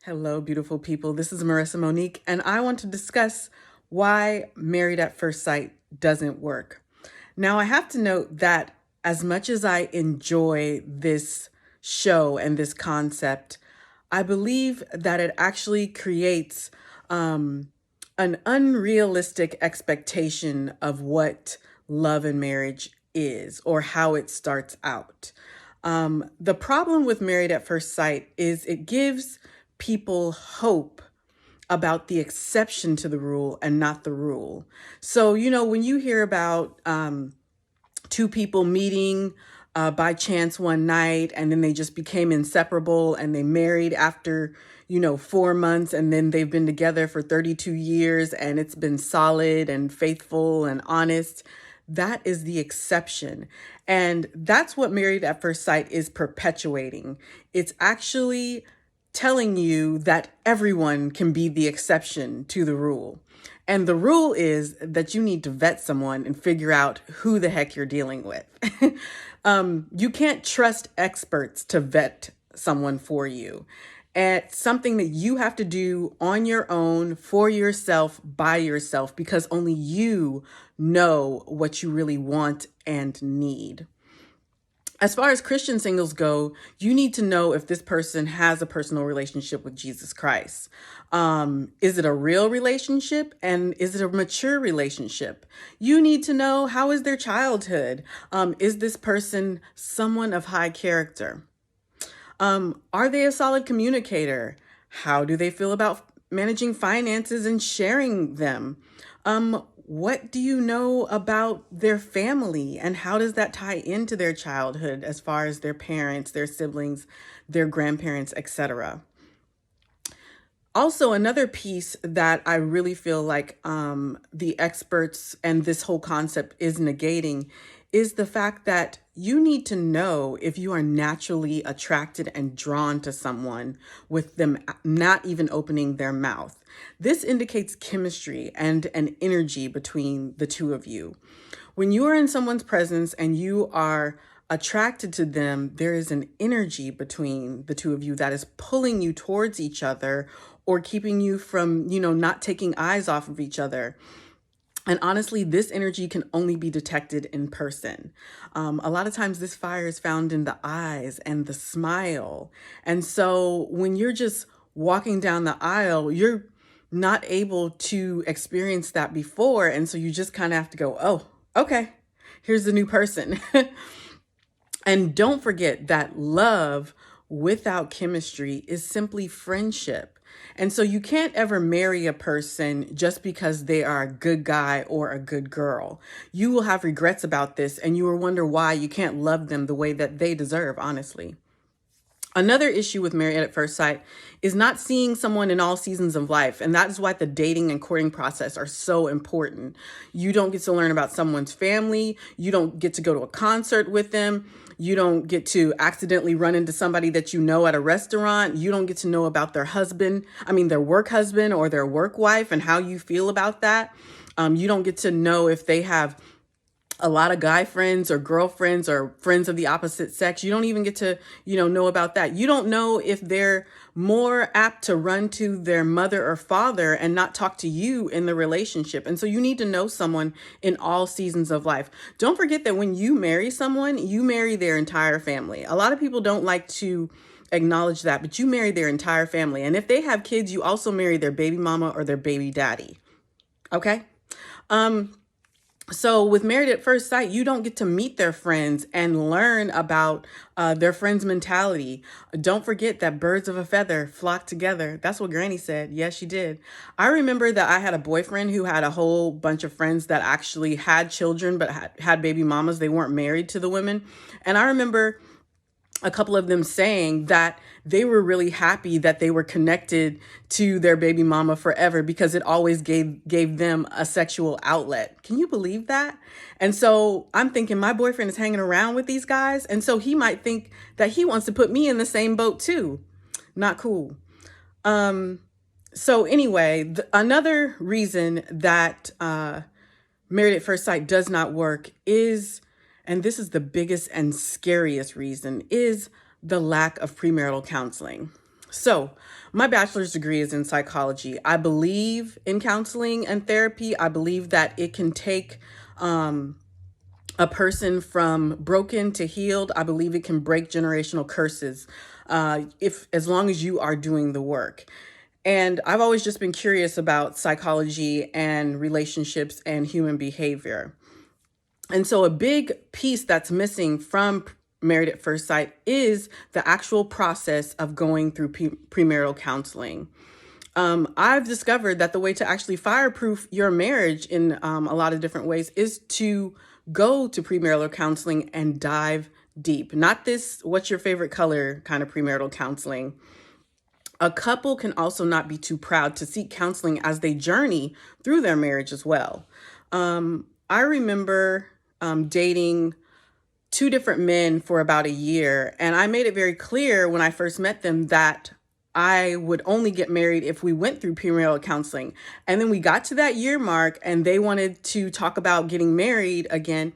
Hello, beautiful people. This is Marissa Monique, and I want to discuss why Married at First Sight doesn't work. Now, I have to note that as much as I enjoy this show and this concept, I believe that it actually creates an unrealistic expectation of what love and marriage is or how it starts out. The problem with Married at First Sight is it gives people hope about the exception to the rule and not the rule. So, when you hear about two people meeting by chance one night and then they just became inseparable and they married after, 4 months, and then they've been together for 32 years and it's been solid and faithful and honest. That is the exception. And that's what Married at First Sight is perpetuating. It's actually telling you that everyone can be the exception to the rule. And the rule is that you need to vet someone and figure out who the heck you're dealing with. You can't trust experts to vet someone for you. And it's something that you have to do on your own, for yourself, by yourself, because only you know what you really want and need. As far as Christian singles go, you need to know if this person has a personal relationship with Jesus Christ. Is it a real relationship, and is it a mature relationship? You need to know, how is their childhood? Is this person someone of high character? Are they a solid communicator? How do they feel about managing finances and sharing them? What do you know about their family, and how does that tie into their childhood as far as their parents, their siblings, their grandparents, etc.? Also, another piece that I really feel like the experts and this whole concept is negating is the fact that you need to know if you are naturally attracted and drawn to someone with them not even opening their mouth. This indicates chemistry and an energy between the two of you. When you are in someone's presence and you are attracted to them, there is an energy between the two of you that is pulling you towards each other or keeping you from, not taking eyes off of each other. And honestly, this energy can only be detected in person. A lot of times this fire is found in the eyes and the smile. And so when you're just walking down the aisle, you're not able to experience that before. And so you just kind of have to go, oh, okay, here's the new person. And don't forget that love without chemistry is simply friendship. And so you can't ever marry a person just because they are a good guy or a good girl. You will have regrets about this, and you will wonder why you can't love them the way that they deserve, honestly. Another issue with Married at First Sight is not seeing someone in all seasons of life. And that is why the dating and courting process are so important. You don't get to learn about someone's family. You don't get to go to a concert with them. You don't get to accidentally run into somebody that you know at a restaurant. You don't get to know about their work husband or their work wife and how you feel about that. You don't get to know if they have a lot of guy friends or girlfriends or friends of the opposite sex. You don't even get to, know about that. You don't know if they're more apt to run to their mother or father and not talk to you in the relationship. And so you need to know someone in all seasons of life. Don't forget that when you marry someone, you marry their entire family. A lot of people don't like to acknowledge that, but you marry their entire family. And if they have kids, you also marry their baby mama or their baby daddy. Okay? So with Married at First Sight, you don't get to meet their friends and learn about their friends' mentality. Don't forget that birds of a feather flock together. That's what Granny said. Yes, she did. I remember that I had a boyfriend who had a whole bunch of friends that actually had children but had baby mamas. They weren't married to the women. And I remember a couple of them saying that they were really happy that they were connected to their baby mama forever because it always gave them a sexual outlet. Can you believe that? And so I'm thinking my boyfriend is hanging around with these guys, and so he might think that he wants to put me in the same boat too. Not cool. So anyway, another reason that Married at First Sight does not work is, and this is the biggest and scariest reason, is the lack of premarital counseling. So, my bachelor's degree is in psychology. I believe in counseling and therapy. I believe that it can take a person from broken to healed. I believe it can break generational curses, if as long as you are doing the work. And I've always just been curious about psychology and relationships and human behavior. And so a big piece that's missing from Married at First Sight is the actual process of going through premarital counseling. I've discovered that the way to actually fireproof your marriage in a lot of different ways is to go to premarital counseling and dive deep. Not this, what's your favorite color kind of premarital counseling. A couple can also not be too proud to seek counseling as they journey through their marriage as well. I remember dating two different men for about a year, and I made it very clear when I first met them that I would only get married if we went through premarital counseling. And then we got to that year mark and they wanted to talk about getting married again.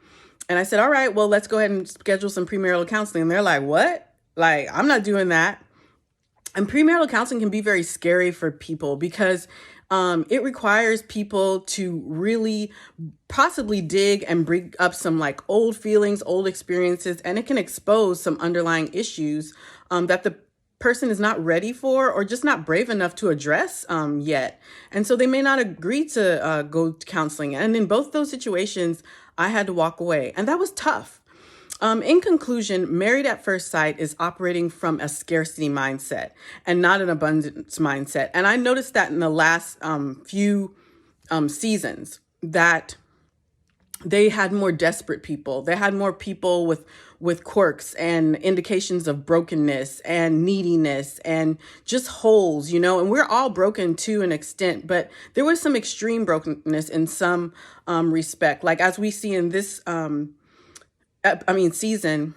And I said, all right, well, let's go ahead and schedule some premarital counseling. And they're like, what? Like, I'm not doing that. And premarital counseling can be very scary for people because it requires people to really possibly dig and bring up some like old feelings, old experiences, and it can expose some underlying issues that the person is not ready for or just not brave enough to address yet. And so they may not agree to go to counseling. And in both those situations, I had to walk away. And that was tough. In conclusion, Married at First Sight is operating from a scarcity mindset and not an abundance mindset. And I noticed that in the last few seasons that they had more desperate people. They had more people with quirks and indications of brokenness and neediness and just holes, and we're all broken to an extent, but there was some extreme brokenness in some respect. Like as we see in this season,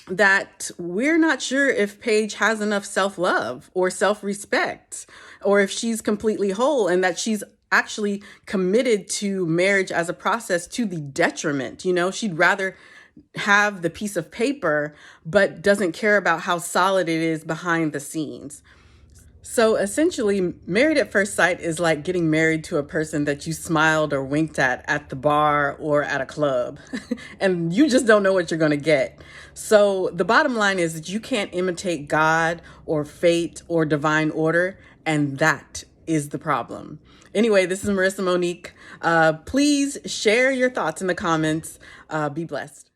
that we're not sure if Paige has enough self-love or self-respect or if she's completely whole and that she's actually committed to marriage as a process to the detriment. She'd rather have the piece of paper, but doesn't care about how solid it is behind the scenes. So essentially, Married at First Sight is like getting married to a person that you smiled or winked at the bar or at a club, and you just don't know what you're going to get. So the bottom line is that you can't imitate God or fate or divine order, and that is the problem. Anyway, this is Marissa Monique. Please share your thoughts in the comments. Be blessed.